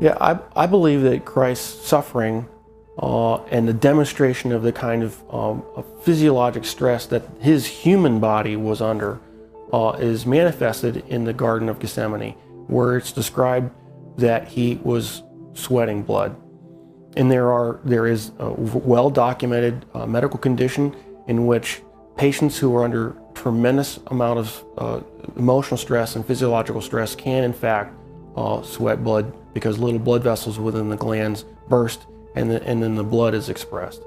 Yeah, I believe that Christ's suffering and the demonstration of the kind of physiologic stress that his human body was under is manifested in the Garden of Gethsemane, where it's described that he was sweating blood. And there is a well-documented medical condition in which patients who are under tremendous amount of emotional stress and physiological stress can in fact sweat blood, because little blood vessels within the glands burst and then the blood is expressed.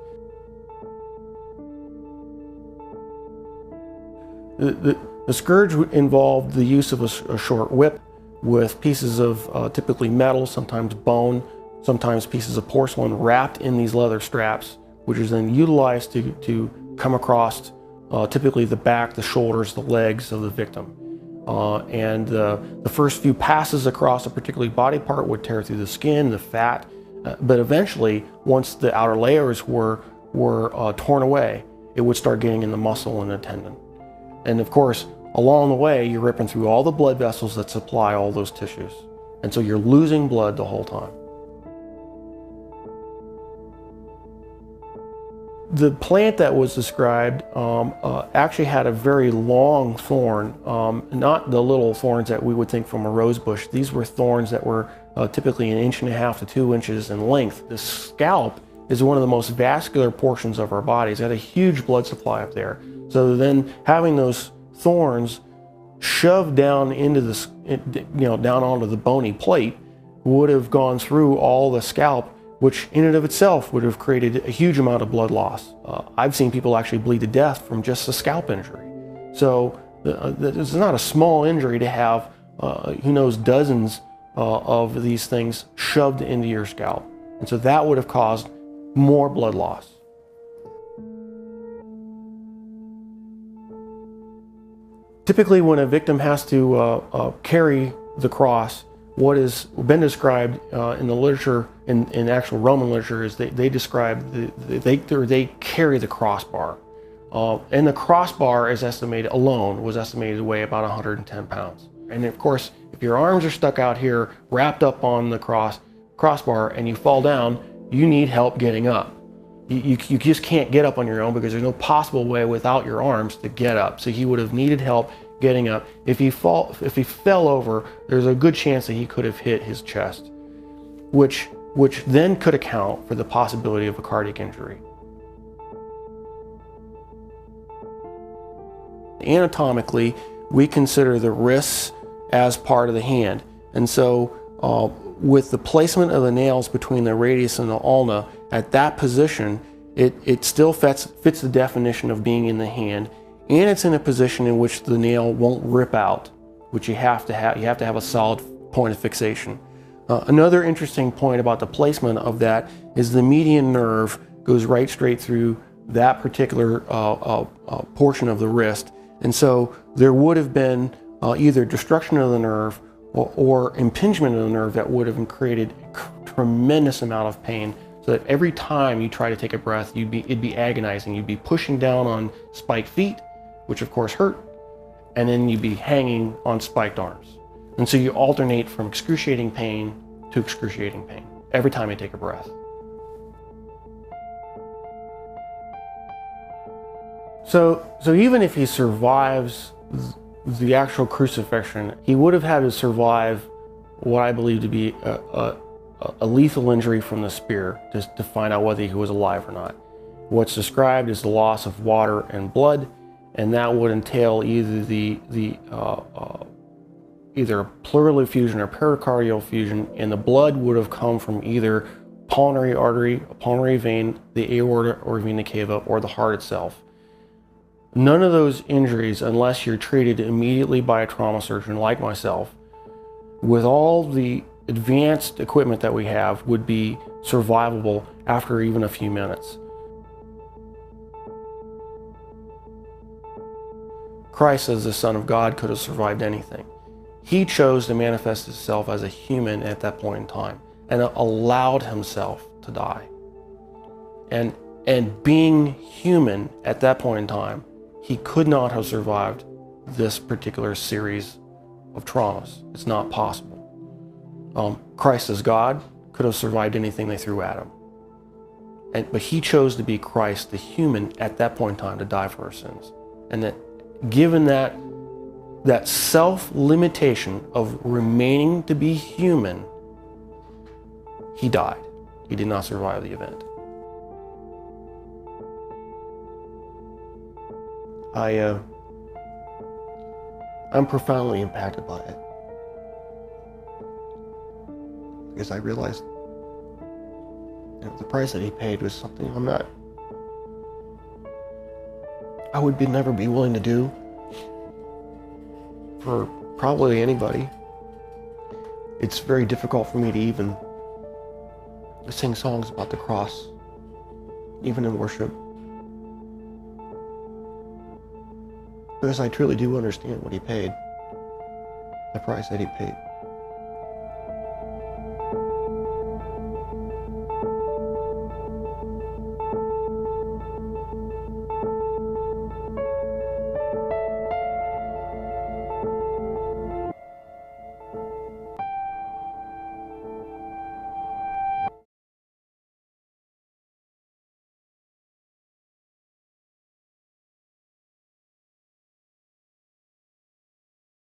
The scourge involved the use of a short whip with pieces of typically metal, sometimes bone, sometimes pieces of porcelain wrapped in these leather straps, which is then utilized to come across typically the back, the shoulders, the legs of the victim. And the first few passes across a particular body part would tear through the skin, the fat, but eventually, once the outer layers were torn away, it would start getting in the muscle and the tendon. And of course, along the way, you're ripping through all the blood vessels that supply all those tissues. And so you're losing blood the whole time. The plant that was described actually had a very long thorn, not the little thorns that we would think from a rose bush. These were thorns that were typically 1.5 to 2 inches in length. The scalp is one of the most vascular portions of our bodies. It had a huge blood supply up there. So then having those thorns shoved down into the, down onto the bony plate would have gone through all the scalp, which in and of itself would have created a huge amount of blood loss. I've seen people actually bleed to death from just a scalp injury. So this is not a small injury to have, who knows, dozens of these things shoved into your scalp. And so that would have caused more blood loss. Typically, when a victim has to carry the cross, what has been described in the literature, in actual Roman literature, is they describe they carry the crossbar, and the crossbar is estimated alone was estimated to weigh about 110 pounds. And of course, if your arms are stuck out here, wrapped up on the crossbar, and you fall down, you need help getting up. You just can't get up on your own, because there's no possible way without your arms to get up. So he would have needed help getting up. If he fell over, there's a good chance that he could have hit his chest, which then could account for the possibility of a cardiac injury. Anatomically, we consider the wrists as part of the hand. And so with the placement of the nails between the radius and the ulna, at that position, it still fits the definition of being in the hand, and it's in a position in which the nail won't rip out, which you have to have a solid point of fixation. Another interesting point about the placement of that is the median nerve goes right straight through that particular portion of the wrist. And so there would have been either destruction of the nerve or impingement of the nerve that would have created a tremendous amount of pain, so that every time you try to take a breath, it'd be agonizing. You'd be pushing down on spiked feet, which of course hurt, and then you'd be hanging on spiked arms. And so you alternate from excruciating pain to excruciating pain every time you take a breath. So even if he survives the actual crucifixion, he would have had to survive what I believe to be a lethal injury from the spear to find out whether he was alive or not. What's described is the loss of water and blood, and that would entail either either pleural effusion or pericardial effusion, and the blood would have come from either pulmonary artery, a pulmonary vein, the aorta or vena cava, or the heart itself. None of those injuries, unless you're treated immediately by a trauma surgeon like myself, with all the advanced equipment that we have, would be survivable after even a few minutes. Christ, as the Son of God, could have survived anything. He chose to manifest himself as a human at that point in time and allowed himself to die. And being human at that point in time, he could not have survived this particular series of traumas. It's not possible. Christ as God could have survived anything they threw at him. But he chose to be Christ, the human, at that point in time to die for our sins. And that given that self-limitation of remaining to be human, he died. He did not survive the event. I'm profoundly impacted by it. Because I realized the price that he paid was something I would never be willing to do for probably anybody. It's very difficult for me to even sing songs about the cross, even in worship, because I truly do understand what he paid, the price that he paid.